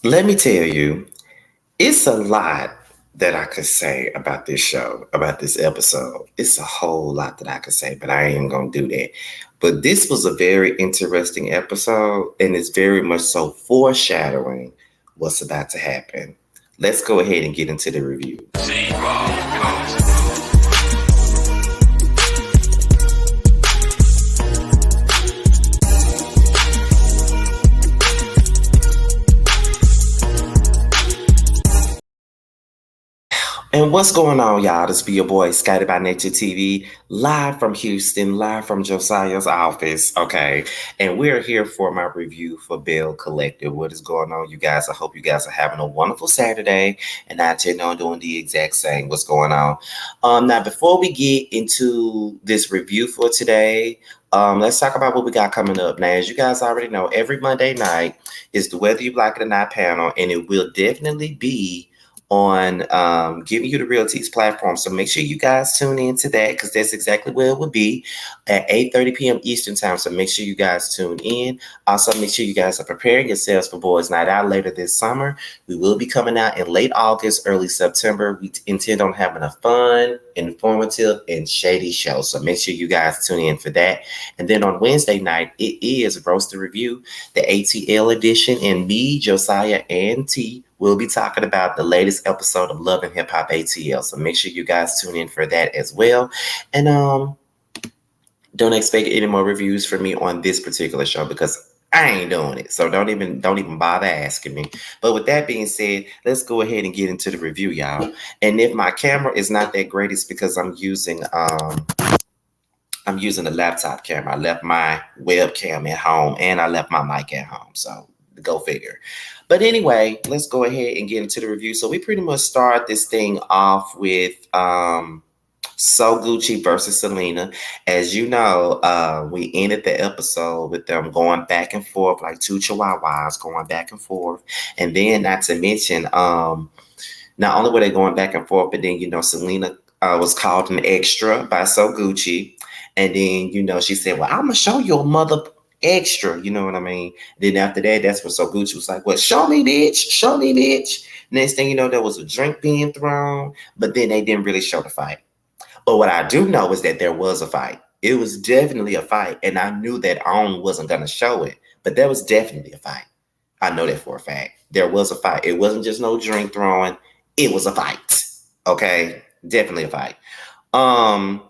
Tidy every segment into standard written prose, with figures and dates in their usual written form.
Let me tell you, it's a lot that I could say about this show, about this episode. It's a whole lot that I could say, but I ain't gonna do that. But this was a very interesting episode, and it's very much so foreshadowing what's about to happen. Let's go ahead and get into the review. And what's going on, y'all? This be your boy, Scotty by Nature TV, live from Houston, live from Josiah's office, okay? And we're here for my review for Belle Collective. What is going on, you guys? I hope you guys are having a wonderful Saturday, and I intend on doing the exact same. What's going on? Now, before we get into this review for today, let's talk about what we got coming up. Now, as you guys already know, every Monday night is the Whether You Like It or Not panel, and it will definitely be on giving you the Real Teaks platform. So make sure you guys tune in to that because that's exactly where it will be at 8:30 p.m. Eastern time. So make sure you guys tune in. Also, make sure you guys are preparing yourselves for Boys Night Out later this summer. We will be coming out in late August, early September. We intend on having a fun, informative, and shady show. So make sure you guys tune in for that. And then on Wednesday night, it is Roaster Review, the ATL edition, and me, Josiah, and T we'll be talking about the latest episode of Love and Hip Hop ATL. So make sure you guys tune in for that as well. And don't expect any more reviews from me on this particular show because I ain't doing it. So don't even bother asking me. But with that being said, let's go ahead and get into the review, y'all. And if my camera is not that great, it's because I'm using a laptop camera. I left my webcam at home and I left my mic at home. So go figure. But anyway, let's go ahead and get into the review. So we pretty much start this thing off with So Gucci versus Selena. As you know, we ended the episode with them going back and forth like two chihuahuas going back and forth. And then not to mention, not only were they going back and forth, but then, Selena was called an extra by So Gucci. And then, she said, well, I'm going to show your mother extra. You know what I mean? Then after that, that's when So Gucci was like, well, show me, bitch. Show me, bitch. Next thing you know, there was a drink being thrown, but then they didn't really show the fight. But what I do know is that there was a fight. It was definitely a fight. And I knew that On wasn't going to show it, but there was definitely a fight. I know that for a fact. There was a fight. It wasn't just no drink throwing. It was a fight. Okay? Definitely a fight. Um,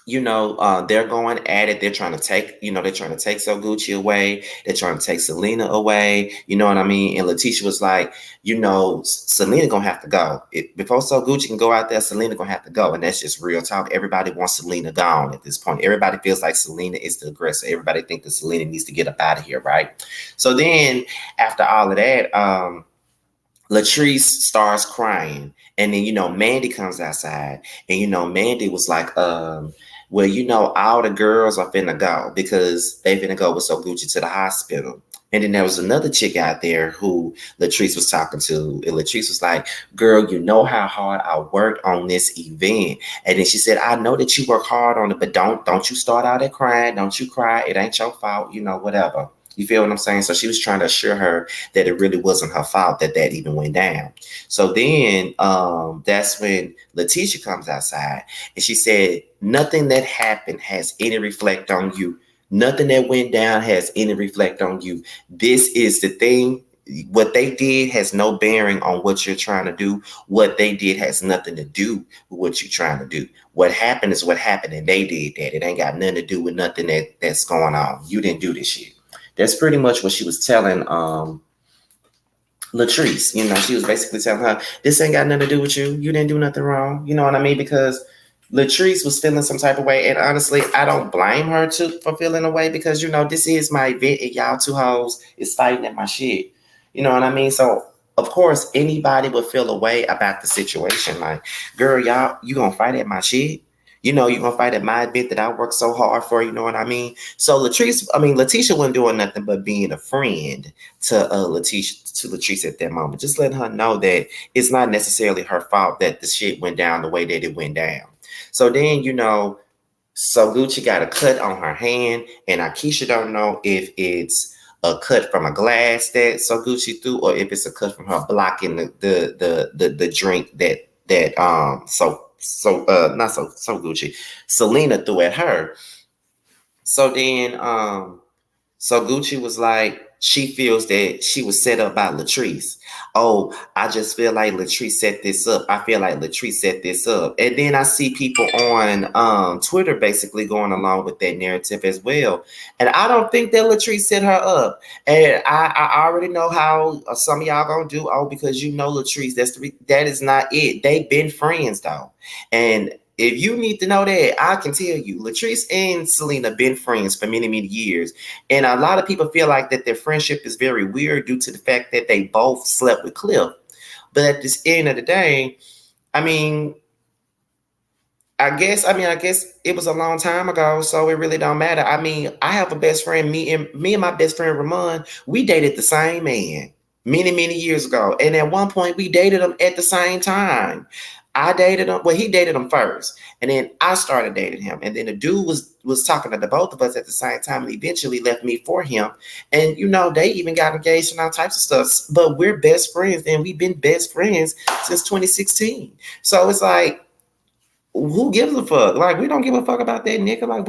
they're going at it. They're trying to take So Gucci away. They're trying to take Selena away. You know what I mean? And Letitia was like, Selena gonna have to go. Before So Gucci can go out there, Selena gonna have to go. And that's just real talk. Everybody wants Selena gone at this point. Everybody feels like Selena is the aggressor. Everybody thinks that Selena needs to get up out of here, right? So then after all of that, Latrice starts crying. And then, Mandy comes outside. And, Mandy was like, well, all the girls are finna go because they finna go with So Gucci to the hospital. And then there was another chick out there who Latrice was talking to. And Latrice was like, girl, you know how hard I worked on this event. And then she said, I know that you work hard on it, but don't you start out at crying. Don't you cry. It ain't your fault, whatever. You feel what I'm saying? So she was trying to assure her that it really wasn't her fault that even went down. So then that's when Letitia comes outside and she said, nothing that happened has any reflect on you. Nothing that went down has any reflect on you. This is the thing. What they did has no bearing on what you're trying to do. What they did has nothing to do with what you're trying to do. What happened is what happened, and they did that. It ain't got nothing to do with nothing that's going on. You didn't do this shit. That's pretty much what she was telling Latrice. She was basically telling her, this ain't got nothing to do with you. You didn't do nothing wrong. You know what I mean? Because Latrice was feeling some type of way. And honestly, I don't blame her for feeling a way because, this is my event and y'all two hoes is fighting at my shit. You know what I mean? So, of course, anybody would feel a way about the situation. Like, girl, you gonna fight at my shit? You're gonna fight at my event that I worked so hard for, you know what I mean? So Letitia wasn't doing nothing but being a friend to Latrice at that moment. Just letting her know that it's not necessarily her fault that the shit went down the way that it went down. So then, So Gucci got a cut on her hand, and Akeisha don't know if it's a cut from a glass that So Gucci threw, or if it's a cut from her blocking the drink that not so Gucci, Selena threw at her. So then so Gucci was like, she feels that she was set up by Latrice. Oh, I just feel like Latrice set this up. I feel like Latrice set this up. And then I see people on Twitter basically going along with that narrative as well. And I don't think that Latrice set her up. And I already know how some of y'all gonna do. Oh, because you know Latrice. That is not it. They've been friends though. And if you need to know that, I can tell you, Latrice and Selena been friends for many, many years. And a lot of people feel like that their friendship is very weird due to the fact that they both slept with Cliff. But at the end of the day, I mean, I guess it was a long time ago, so it really don't matter. I mean, I have a best friend, me and my best friend Ramon, we dated the same man many, many years ago. And at one point we dated him at the same time. I dated him. Well, he dated him first, and then I started dating him. And then the dude was talking to the both of us at the same time, and eventually left me for him. And they even got engaged and all types of stuff. But we're best friends, and we've been best friends since 2016. So it's like, who gives a fuck? Like, we don't give a fuck about that nigga. Like,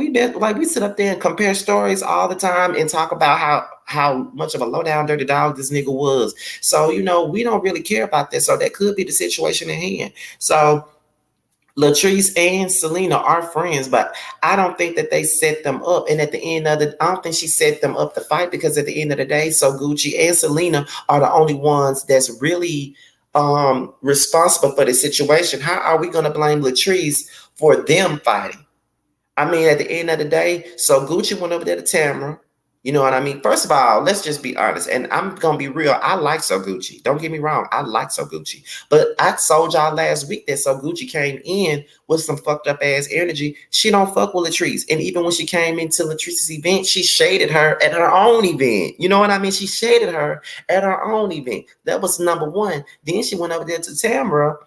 we sit up there and compare stories all the time and talk about how much of a low down dirty dog this nigga was. So we don't really care about that. So that could be the situation at hand. So Latrice and Selena are friends, but I don't think that they set them up. And at the end of I don't think she set them up to fight, because at the end of the day, so Gucci and Selena are the only ones that's really responsible for the situation. How are we going to blame Latrice for them fighting? I mean, at the end of the day, so Gucci went over there to Tamara. You know what I mean? First of all, let's just be honest. And I'm going to be real. I like So Gucci. Don't get me wrong. I like So Gucci. But I told y'all last week that So Gucci came in with some fucked up ass energy. She don't fuck with Latrice. And even when she came into Latrice's event, she shaded her at her own event. You know what I mean? She shaded her at her own event. That was number one. Then she went over there to Tamara,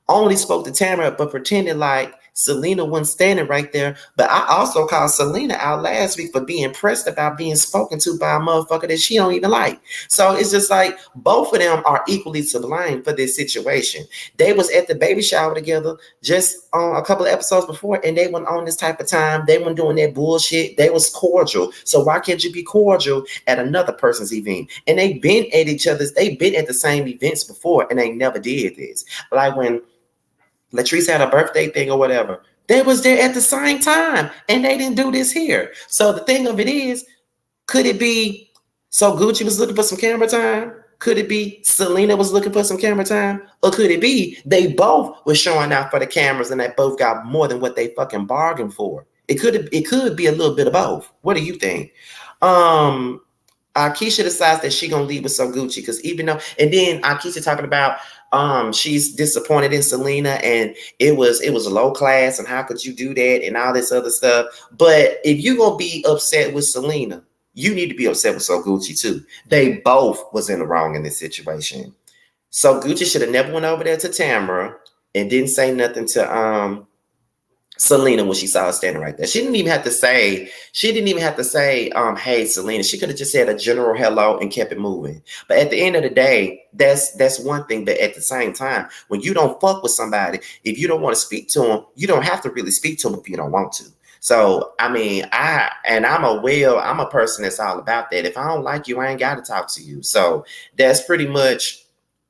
only spoke to Tamara, but pretended like Selena wasn't standing right there. But I also called Selena out last week for being pressed about being spoken to by a motherfucker that she don't even like. So it's just like both of them are equally to blame for this situation. They was at the baby shower together just a couple of episodes before, and they went on this type of time. They weren't doing that bullshit. They was cordial. So why can't you be cordial at another person's event? And they've been at the same events before, and they never did this. Like when Latrice had a birthday thing or whatever, they was there at the same time, and they didn't do this here. So the thing of it is, could it be so Gucci was looking for some camera time? Could it be Selena was looking for some camera time? Or could it be they both were showing out for the cameras and they both got more than what they fucking bargained for? It could be a little bit of both. What do you think? Keisha decides that she gonna leave with So Gucci, because even though, and then Keisha talking about she's disappointed in Selena, and it was low class, and how could you do that, and all this other stuff. But if you gonna be upset with Selena, you need to be upset with So Gucci too. They both was in the wrong in this situation. So Gucci should have never went over there to Tamara and didn't say nothing to Selena when she saw her standing right there. She didn't even have to say, hey, Selena. She could have just said a general hello and kept it moving. But at the end of the day, that's one thing. But at the same time, when you don't fuck with somebody, if you don't want to speak to them, you don't have to really speak to them if you don't want to. So, I mean, I'm a person that's all about that. If I don't like you, I ain't got to talk to you. So that's pretty much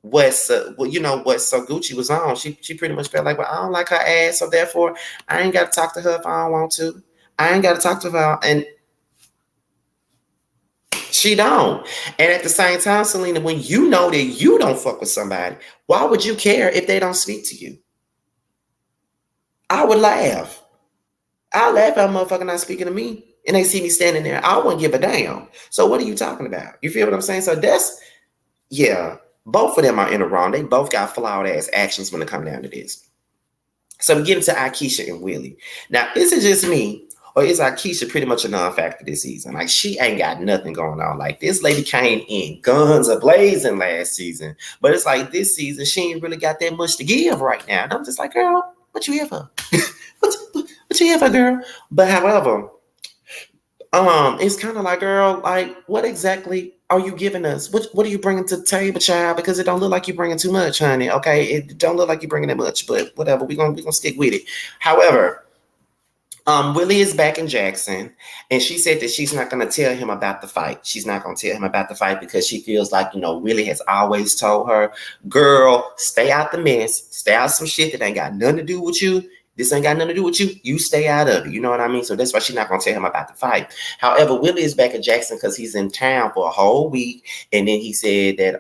what So Gucci was on. She pretty much felt like, well, I don't like her ass, so therefore I ain't got to talk to her if I don't want to. I ain't got to talk to her, and she don't. And at the same time, Selena, when you know that you don't fuck with somebody, why would you care if they don't speak to you? I would laugh. I'll laugh at a motherfucker not speaking to me, and they see me standing there. I wouldn't give a damn. So what are you talking about? You feel what I'm saying? So yeah. Both of them are in the wrong. They both got flawed ass actions when it comes down to this. So we get into Akeisha and Willie. Now, is it just me, or is Akeisha pretty much a non-factor this season? Like, she ain't got nothing going on. Like, this lady came in guns a-blazing last season. But it's like this season, she ain't really got that much to give right now. And I'm just like, girl, what you here for? what you here for, girl? But however, It's kind of like, girl, like, what exactly are you giving us? What are you bringing to the table, child? Because it don't look like you're bringing too much, honey. Okay, it don't look like you're bringing that much, but whatever. We gonna stick with it. However, Willie is back in Jackson, and she said that she's not going to tell him about the fight. She's not going to tell him about the fight because she feels like, Willie has always told her, girl, stay out the mess, stay out some shit that ain't got nothing to do with you. This ain't got nothing to do with you. You stay out of it. You know what I mean? So that's why she's not going to tell him about the fight. However, Willie is back in Jackson because he's in town for a whole week. And then he said that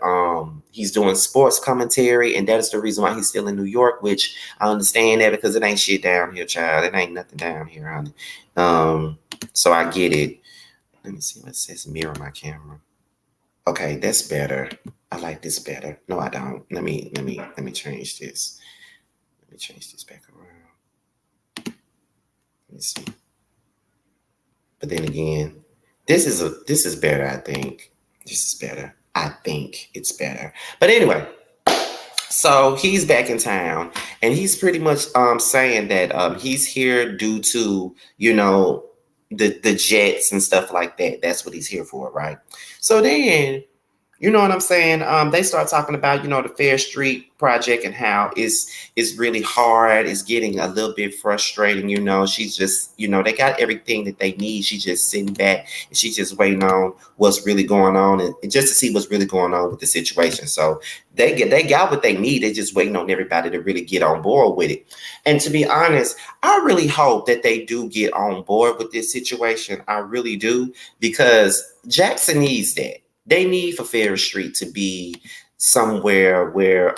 he's doing sports commentary. And that is the reason why he's still in New York, which I understand that because it ain't shit down here, child. It ain't nothing down here, honey. So I get it. Let me see what it says. Mirror my camera. Okay, that's better. I like this better. No, I don't. Let me change this. Let me change this back around. Let me see. But then again, this is better, I think. This is better. I think it's better. But anyway, so he's back in town and he's pretty much saying that he's here due to, the jets and stuff like that. That's what he's here for, right? So then, you know what I'm saying? They start talking about, the Fair Street project and how it's really hard. It's getting a little bit frustrating. She's just, they got everything that they need. She's just sitting back and she's just waiting on what's really going on and just to see what's really going on with the situation. So they got what they need. They're just waiting on everybody to really get on board with it. And to be honest, I really hope that they do get on board with this situation. I really do, because Jackson needs that. They need for Fair Street to be somewhere where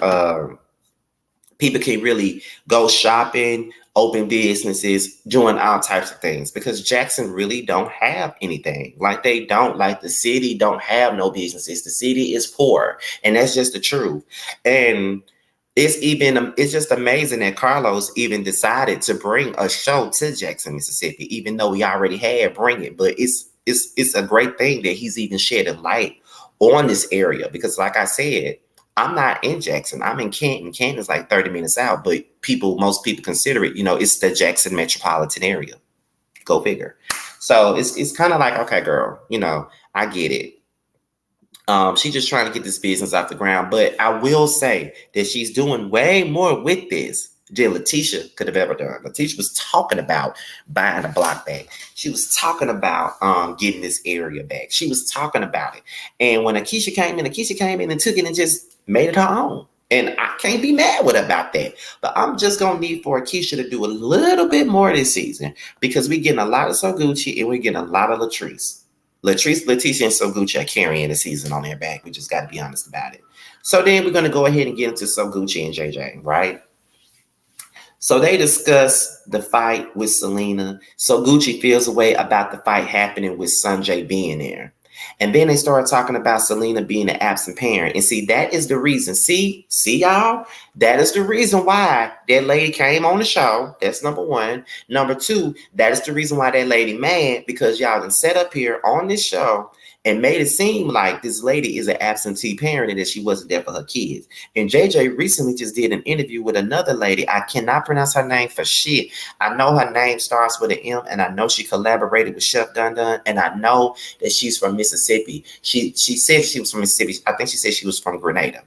people can really go shopping, open businesses, doing all types of things, because Jackson really don't have anything. Like the city don't have no businesses. The city is poor, and that's just the truth. And it's just amazing that Carlos even decided to bring a show to Jackson, Mississippi, even though he already had bring it. But it's a great thing that he's even shedding light on this area, because like I said, I'm not in Jackson. I'm in Canton. Canton is like 30 minutes out, but most people consider it, it's the Jackson metropolitan area. Go figure. So it's kind of like, okay, girl, I get it. She's just trying to get this business off the ground. But I will say that she's doing way more with this than Letitia could have ever done. Letitia was talking about buying a block back. She was talking about getting this area back. She was talking about it. And when Akeisha came in and took it and just made it her own. And I can't be mad with her about that. But I'm just going to need for Akeisha to do a little bit more this season, because we're getting a lot of So Gucci and we're getting a lot of Latrice. Letitia, and So Gucci are carrying the season on their back. We just got to be honest about it. So then we're going to go ahead and get into So Gucci and JJ, right? So they discuss the fight with Selena. So Gucci feels a way about the fight happening with Sanjay being there. And then they started talking about Selena being an absent parent. And see, that is the reason. See y'all? That is the reason why that lady came on the show. That's number one. Number two, that is the reason why that lady mad, because y'all done set up here on this show and made it seem like this lady is an absentee parent and that she wasn't there for her kids. And JJ recently just did an interview with another lady. I cannot pronounce her name for shit. I know her name starts with an M, and I know she collaborated with Chef Dun Dun, and I know that she's from Mississippi. She said she was from Mississippi. I think she said she was from Grenada.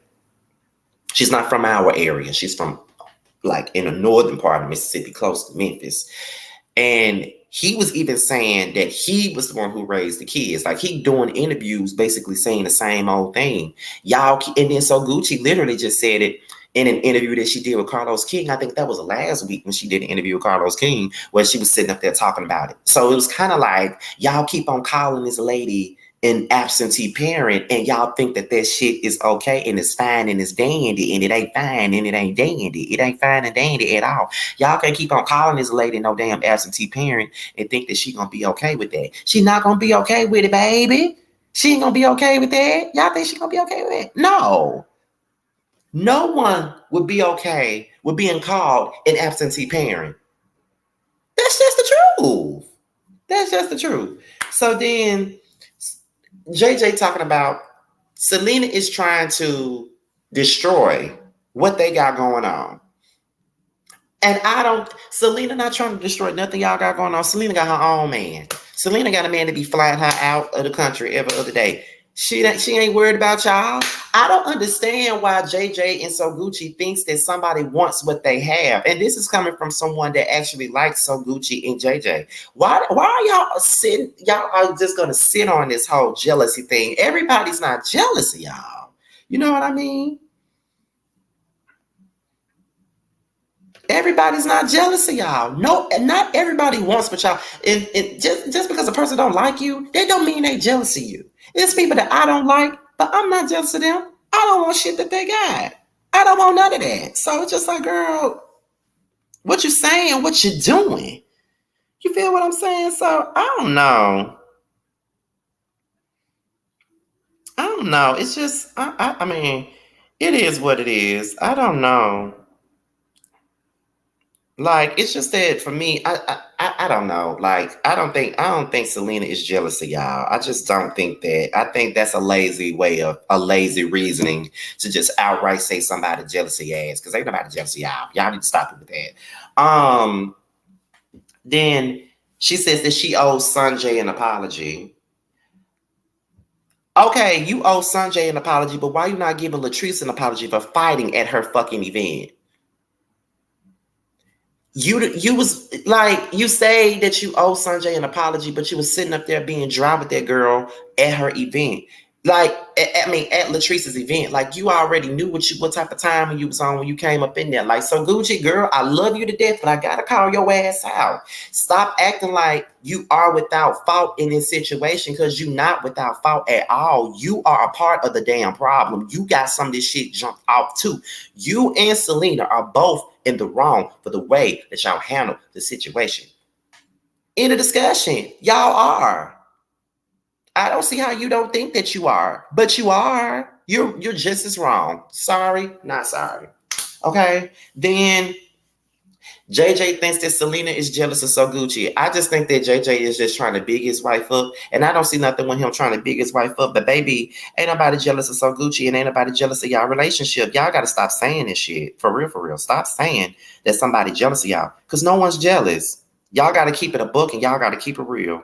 She's not from our area. She's from like in the northern part of Mississippi, close to Memphis. And he was even saying that he was the one who raised the kids. Like, he doing interviews basically saying the same old thing. Y'all, and then So Gucci literally just said it in an interview that she did with Carlos King. I think that was last week when she did an interview with Carlos King, where she was sitting up there talking about it. So it was kind of like, y'all keep on calling this lady an absentee parent, and y'all think that shit is okay and it's fine and it's dandy, and it ain't fine and it ain't dandy. It ain't fine and dandy at all. Y'all can't keep on calling this lady no damn absentee parent and think that she gonna be okay with that. She not gonna be okay with it, baby. She ain't gonna be okay with that. Y'all think she gonna be okay with it? No. No one would be okay with being called an absentee parent. That's just the truth. That's just the truth. So then JJ talking about Selena is trying to destroy what they got going on. And Selena not trying to destroy nothing y'all got going on. Selena got her own man. Selena got a man to be flying her out of the country every other day. She ain't worried about y'all. I don't understand why JJ and So Gucci thinks that somebody wants what they have. And this is coming from someone that actually likes So Gucci and JJ. Why are y'all sitting? Y'all are just gonna sit on this whole jealousy thing. Everybody's not jealous of y'all. You know what I mean? Everybody's not jealous of y'all. No, not everybody wants what y'all. And just because a person don't like you, they don't mean they jealous of you. There's people that I don't like, but I'm not jealous of them. I don't want shit that they got. I don't want none of that. So it's just like, girl, what you saying? What you doing? You feel what I'm saying? So I don't know. I don't know. It's just, I mean, it is what it is. I don't know. Like it's just that for me, I don't know. Like I don't think Selena is jealous of y'all. I just don't think that. I think that's a lazy way of a lazy reasoning to just outright say somebody jealous of your ass because ain't nobody jealous of y'all. Y'all need to stop it with that. Then she says that she owes Sanjay an apology. Okay, you owe Sanjay an apology, but why you not giving Latrice an apology for fighting at her fucking event? You was like you say that you owe Sanjay an apology, but you was sitting up there being dry with that girl at her event. Like I mean at Latrice's event. Like you already knew what type of time you was on when you came up in there. Like so Gucci girl, I love you to death, but I gotta call your ass out. Stop acting like you are without fault in this situation because you're not without fault at all. You are a part of the damn problem. You got some of this shit jumped off too. You and Selena are both in the wrong for the way that y'all handle the situation. In the discussion, y'all are. I don't see how you don't think that you are, but you are. You're just as wrong. Sorry, not sorry. Okay. Then JJ thinks that Selena is jealous of So Gucci. I just think that JJ is just trying to big his wife up. And I don't see nothing with him trying to big his wife up. But baby, ain't nobody jealous of So Gucci and ain't nobody jealous of y'all relationship. Y'all got to stop saying this shit. For real, for real. Stop saying that somebody jealous of y'all. Because no one's jealous. Y'all got to keep it a book and y'all got to keep it real.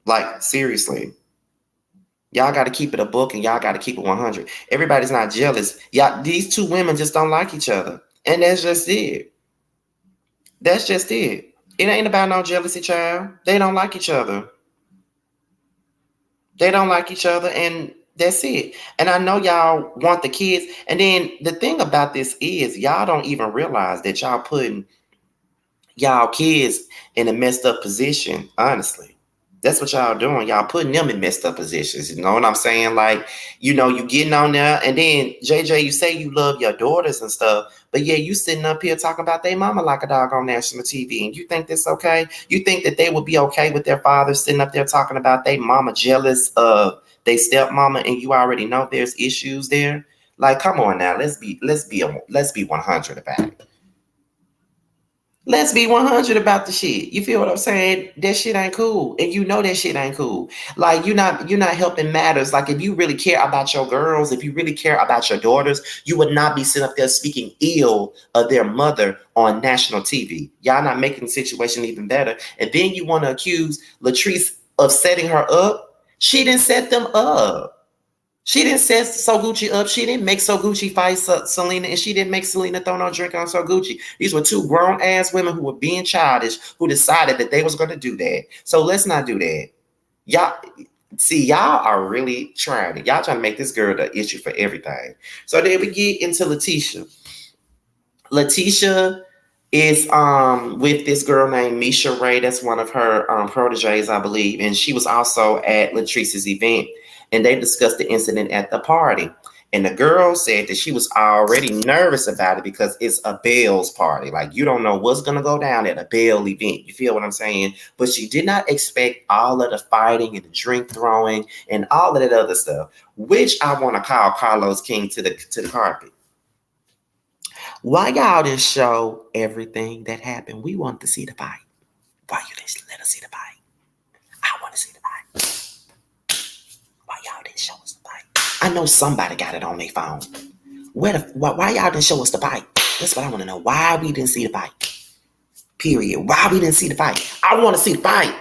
Like, seriously. Y'all got to keep it a book and y'all got to keep it 100. Everybody's not jealous. Y'all, these two women just don't like each other. And that's just it. That's just it. It ain't about no jealousy, child. They don't like each other. They don't like each other, and that's it. And I know y'all want the kids. And then the thing about this is y'all don't even realize that y'all putting y'all kids in a messed up position, honestly. That's what y'all doing. Y'all putting them in messed up positions. You know what I'm saying? Like, you know, you getting on there. And then, JJ, you say you love your daughters and stuff. But yeah, you sitting up here talking about their mama like a dog on national TV. And you think that's okay? You think that they would be okay with their father sitting up there talking about their mama jealous of their stepmama and you already know there's issues there? Like, come on now. Let's be 100 about it. Let's be 100 about the shit. You feel what I'm saying? That shit ain't cool. And you know that shit ain't cool. Like you're not helping matters. Like if you really care about your girls, if you really care about your daughters, you would not be sitting up there speaking ill of their mother on national TV. Y'all not making the situation even better. And then you want to accuse Latrice of setting her up. She didn't set them up. She didn't set So Gucci up. She didn't make So Gucci fight Selena, and she didn't make Selena throw no drink on So Gucci. These were two grown-ass women who were being childish, who decided that they was going to do that. So let's not do that. Y'all, see, y'all are really trying. Y'all trying to make this girl the issue for everything. So then we get into Letitia. Letitia is with this girl named Misha Ray. That's one of her proteges, I believe. And she was also at Latrice's event. And they discussed the incident at the party. And the girl said that she was already nervous about it because it's a Belle's party. Like, you don't know what's going to go down at a Belle event. You feel what I'm saying? But she did not expect all of the fighting and the drink throwing and all of that other stuff, which I want to call Carlos King to the carpet. Why y'all didn't show everything that happened? We want to see the fight. Why you didn't let us see the fight? I want to see the fight. Why y'all didn't show us the fight? I know somebody got it on their phone. Why y'all didn't show us the fight? That's what I want to know. Why we didn't see the fight? Period. Why we didn't see the fight? I want to see the fight.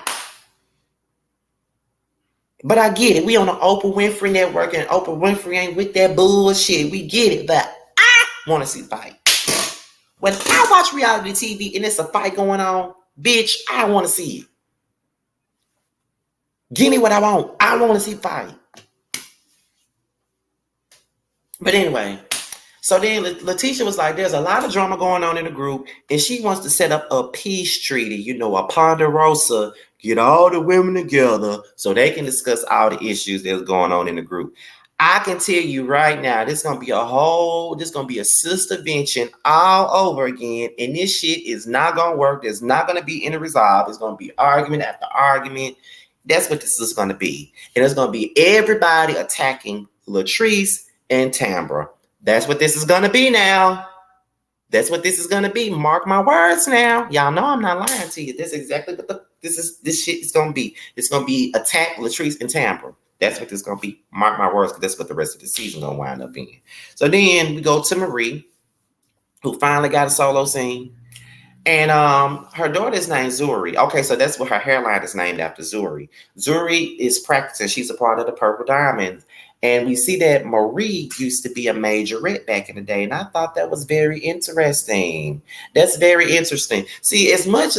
But I get it. We on the Oprah Winfrey Network, and Oprah Winfrey ain't with that bullshit. We get it, but I want to see the fight. When I watch reality TV and it's a fight going on, bitch, I want to see it. Give me what I want. I want to see the fight. But anyway, so then Letitia was like, there's a lot of drama going on in the group, and she wants to set up a peace treaty, a ponderosa, get all the women together so they can discuss all the issues that's going on in the group. I can tell you right now, this is going to be a sistervention all over again, and this shit is not going to work. There's not going to be any resolve. It's going to be argument after argument. That's what this is going to be. And it's going to be everybody attacking Latrice and Tambra. That's what this is going to be now. That's what this is going to be. Mark my words now. Y'all know I'm not lying to you. This is exactly what this shit is going to be. It's going to be attack Latrice and Tambra. That's what this is going to be. Mark my words, because that's what the rest of the season going to wind up being. So then we go to Marie, who finally got a solo scene. And her daughter's named Zuri. Okay, so that's what her hairline is named after, Zuri. Zuri is practicing. She's a part of the Purple Diamonds. And we see that Marie used to be a majorette back in the day. And I thought that was very interesting. That's very interesting. See, as much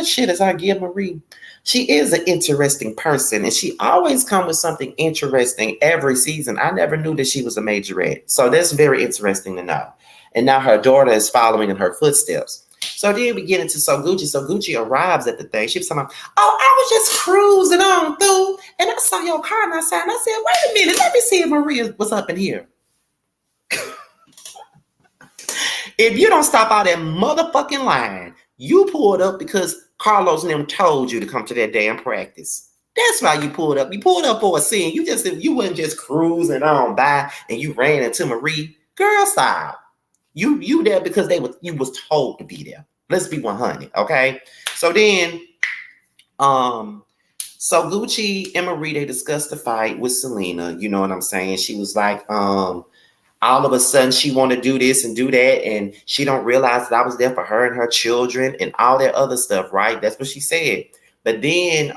shit as I give Marie, she is an interesting person. And she always comes with something interesting every season. I never knew that she was a majorette. So that's very interesting to know. And now her daughter is following in her footsteps. So then we get into Gucci. So Gucci arrives at the thing. She was talking about, oh, I was just cruising on through, and I saw your car outside. And I said, wait a minute, let me see if Maria was up in here. If you don't stop out that motherfucking line, you pulled up because Carlos and them told you to come to that damn practice. That's why you pulled up. You pulled up for a scene. You wasn't just cruising on by and you ran into Marie. Girl, stop. You there because you was told to be there. Let's be 100, okay? So then, so Gucci and Marie, they discussed the fight with Selena. You know what I'm saying? She was like, all of a sudden she want to do this and do that, and she don't realize that I was there for her and her children and all that other stuff, right? That's what she said. But then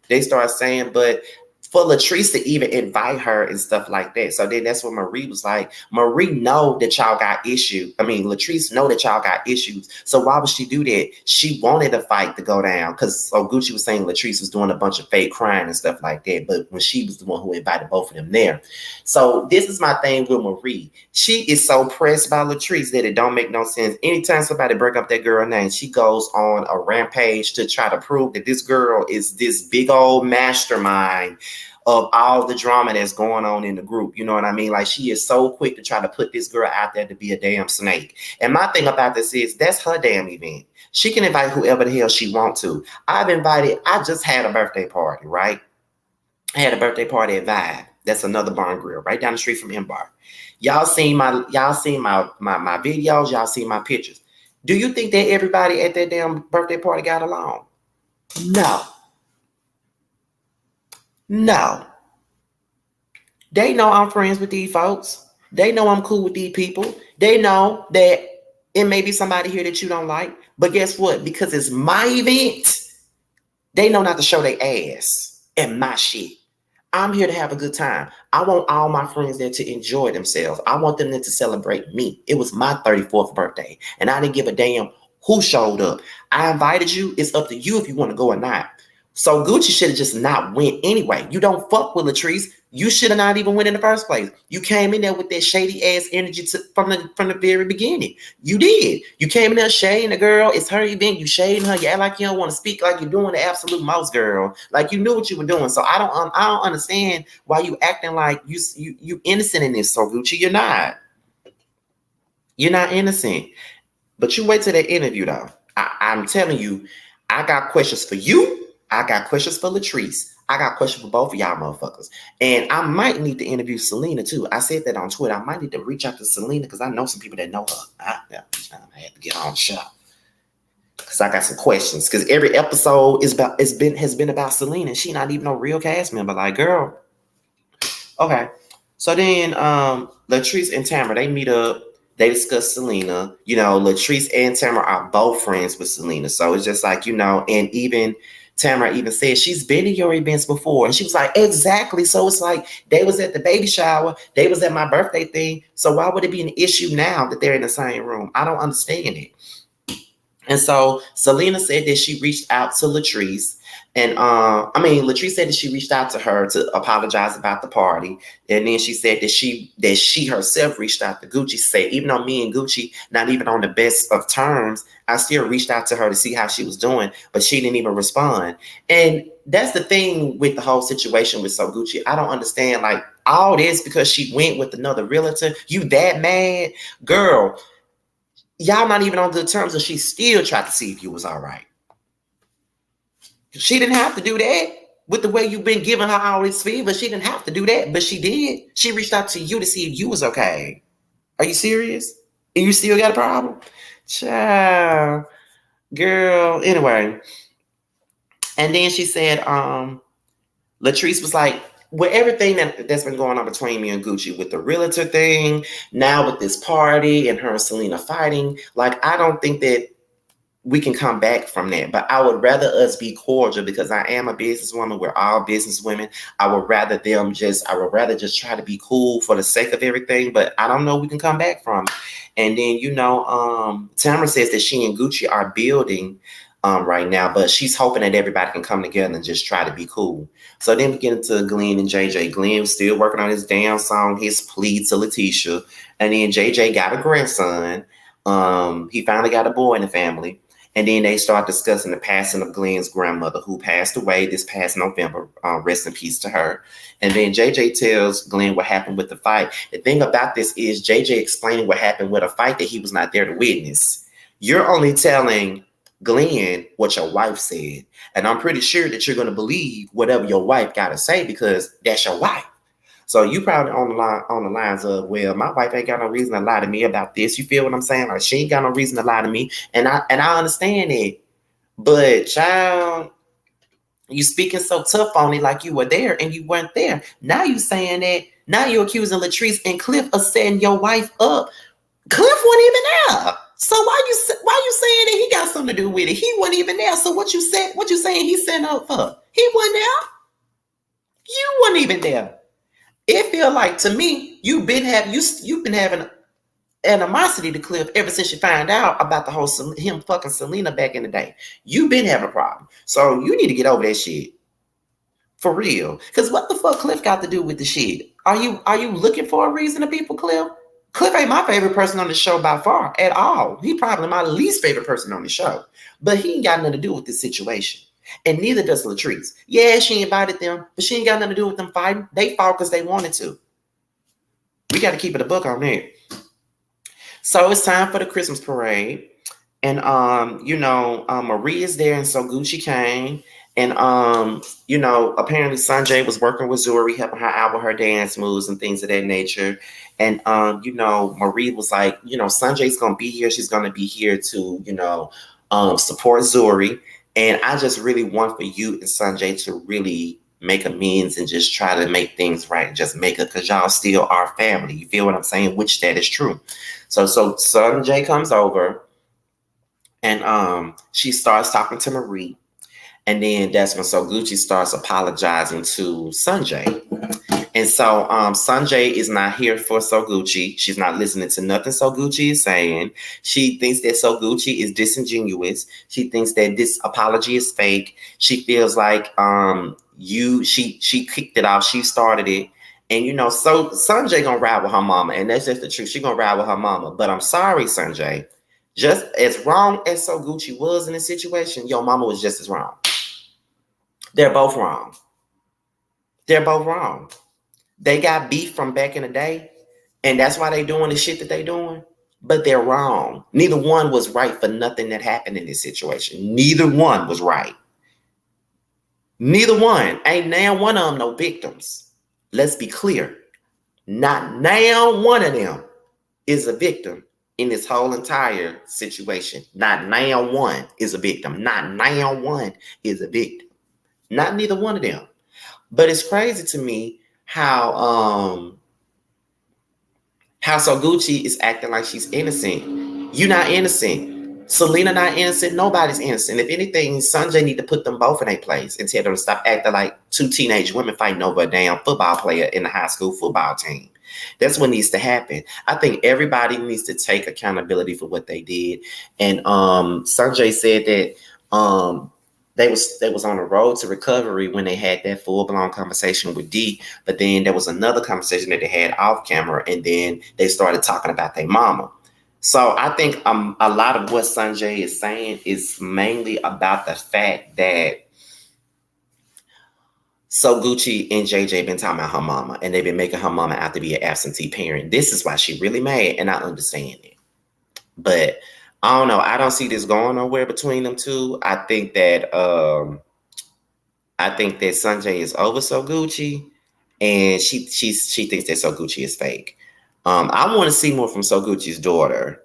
they start saying, but for Latrice to even invite her and stuff like that. So then that's when Marie was like, Marie know that y'all got issues. I mean, Latrice know that y'all got issues. So why would she do that? She wanted the fight to go down because Gucci was saying Latrice was doing a bunch of fake crying and stuff like that. But when she was the one who invited both of them there. So this is my thing with Marie. She is so pressed by Latrice that it don't make no sense. Anytime somebody break up that girl name, she goes on a rampage to try to prove that this girl is this big old mastermind of all the drama that's going on in the group. You know what I mean? Like, she is so quick to try to put this girl out there to be a damn snake. And my thing about this is that's her damn event. She can invite whoever the hell she wants to. I just had a birthday party, right? I had a birthday party at Vibe. That's another barn grill right down the street from M-Bar. Y'all seen my videos, y'all seen my pictures. Do you think that everybody at that damn birthday party got along? No. They know I'm friends with these folks. They know I'm cool with these people. They know that it may be somebody here that you don't like. But guess what? Because it's my event, they know not to show their ass and my shit. I'm here to have a good time. I want all my friends there to enjoy themselves. I want them there to celebrate me. It was my 34th birthday, and I didn't give a damn who showed up. I invited you. It's up to you if you want to go or not. So Gucci should have just not went anyway. You don't fuck with Latrice. You should have not even went in the first place. You came in there with that shady ass energy from the very beginning. You did. You came in there shading the girl. It's her event. You shading her. You act like you don't want to speak, like you're doing the absolute most, girl. Like you knew what you were doing. So I don't understand why you acting like you innocent in this. So Gucci, you're not. You're not innocent. But you wait till that interview though. I'm telling you, I got questions for you. I got questions for Latrice. I got questions for both of y'all motherfuckers. And I might need to interview Selena too. I said that on Twitter. I might need to reach out to Selena because I know some people that know her. I had to get on the show. Because I got some questions. Because every episode has been about Selena. She not even a real cast member. Like, girl. Okay. So then Latrice and Tamara, they meet up. They discuss Selena. You know, Latrice and Tamara are both friends with Selena. So it's just like, you know, and even Tamara even said she's been to your events before. And she was like, exactly. So it's like they was at the baby shower, they was at my birthday thing. So why would it be an issue now that they're in the same room? I don't understand it. And so Selena said that she reached out to Latrice. And Latrice said that she reached out to her to apologize about the party. And then she said that she herself reached out to Gucci, say, even though me and Gucci not even on the best of terms, I still reached out to her to see how she was doing, but she didn't even respond. And that's the thing with the whole situation with So Gucci. I don't understand, like, all this because she went with another realtor. You that mad? Girl, y'all not even on good terms, and she still tried to see if you was all right. She didn't have to do that with the way you've been giving her all this fever. She didn't have to do that, but she did. She reached out to you to see if you was okay. Are you serious? And you still got a problem? Child, girl. Anyway, and then she said, Latrice was like, with everything that's been going on between me and Gucci, with the realtor thing, now with this party and her and Selena fighting, like, I don't think that we can come back from that. But I would rather us be cordial because I am a businesswoman. We're all business women. I would rather just try to be cool for the sake of everything. But I don't know we can come back from it. And then, Tamara says that she and Gucci are building right now, but she's hoping that everybody can come together and just try to be cool. So then we get into Glenn and JJ. Glenn was still working on his damn song, his plea to Letitia. And then JJ got a grandson. He finally got a boy in the family. And then they start discussing the passing of Glenn's grandmother, who passed away this past November. Rest in peace to her. And then JJ tells Glenn what happened with the fight. The thing about this is JJ explaining what happened with a fight that he was not there to witness. You're only telling Glenn what your wife said. And I'm pretty sure that you're going to believe whatever your wife got to say because that's your wife. So you probably on the lines of, well, my wife ain't got no reason to lie to me about this. You feel what I'm saying? Like, she ain't got no reason to lie to me. And I understand it. But child, you speaking so tough on it like you were there and you weren't there. Now you saying that. Now you're accusing Latrice and Cliff of setting your wife up. Cliff wasn't even there. So why you saying that he got something to do with it? He wasn't even there. So what you saying he setting up for? He wasn't there. You weren't even there. It feel like to me you've been having animosity to Cliff ever since you found out about the whole him fucking Selena back in the day. You've been having a problem, so you need to get over that shit for real. Because what the fuck Cliff got to do with the shit? Are you looking for a reason to be for Cliff? Cliff ain't my favorite person on the show by far at all. He probably my least favorite person on the show, but he ain't got nothing to do with this situation. And neither does Latrice. Yeah, she invited them, but she ain't got nothing to do with them fighting. They fought because they wanted to. We got to keep it a book on that. So it's time for the Christmas parade. And, Marie is there, and so Gucci came. And, apparently Sanjay was working with Zuri, helping her out with her dance moves and things of that nature. And, Marie was like, Sanjay's going to be here. She's going to be here to, support Zuri. And I just really want for you and Sanjay to really make amends and just try to make things right and just make it, because y'all still are family. You feel what I'm saying? Which that is true. So Sanjay comes over and she starts talking to Marie. And then that's when So Gucci starts apologizing to Sanjay. And so Sanjay is not here for So Gucci. She's not listening to nothing So Gucci is saying. She thinks that So Gucci is disingenuous. She thinks that this apology is fake. She feels like she kicked it off. She started it. And, so Sanjay gonna ride with her mama. And that's just the truth. She gonna ride with her mama. But I'm sorry, Sanjay. Just as wrong as So Gucci was in this situation, your mama was just as wrong. They're both wrong. They're both wrong. They got beef from back in the day, and that's why they doing the shit that they doing. But they're wrong. Neither one was right for nothing that happened in this situation. Neither one was right. Neither one. Ain't now one of them no victims. Let's be clear. Not now one of them is a victim in this whole entire situation. Not now one is a victim. Not now one is a victim. Not neither one of them. But it's crazy to me how So Gucci is acting like she's innocent. You're not innocent. Selena not innocent. Nobody's innocent. If anything, Sanjay need to put them both in a place and tell them to stop acting like two teenage women fighting over a damn football player in the high school football team. That's what needs to happen. I think everybody needs to take accountability for what they did. And Sanjay said that they was on the road to recovery when they had that full blown conversation with D. But then there was another conversation that they had off camera, and then they started talking about their mama. So I think a lot of what Sanjay is saying is mainly about the fact that So Gucci and JJ been talking about her mama, and they've been making her mama out to be an absentee parent. This is why she really mad, and I understand it. But I don't know. I don't see this going nowhere between them two. I think that Sanjay is over So Gucci, and she thinks that So Gucci is fake. I want to see more from So Gucci's daughter,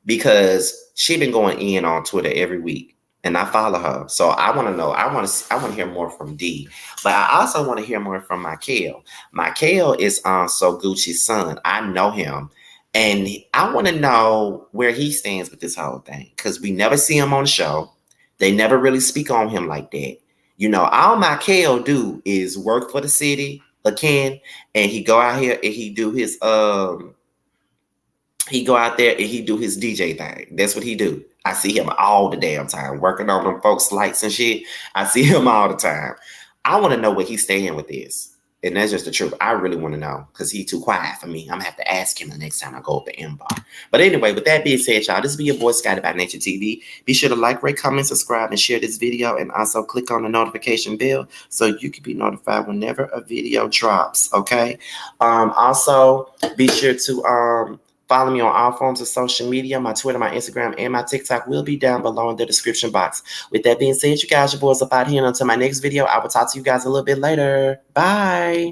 because she been going in on Twitter every week, and I follow her. So I want to know. I want to hear more from D, but I also want to hear more from Michael. Michael is So Gucci's son. I know him, and I want to know where he stands with this whole thing, because we never see him on the show. They never really speak on him like that. All Michael do is work for the city again, and he go out here and he go out there and he do his DJ thing. That's what he do. I see him all the damn time working on them folks' lights and shit. I see him all the time. I want to know where he's staying with this. And that's just the truth. I really want to know, because he's too quiet for me. I'm going to have to ask him the next time I go up the inbox. But anyway, with that being said, y'all, this be your boy Scotty by Nature TV. Be sure to like, rate, comment, subscribe, and share this video. And also click on the notification bell so you can be notified whenever a video drops, okay? Also, be sure to follow me on all forms of social media. My Twitter, my Instagram, and my TikTok will be down below in the description box. With that being said, you guys, your boys up out here. And until my next video, I will talk to you guys a little bit later. Bye.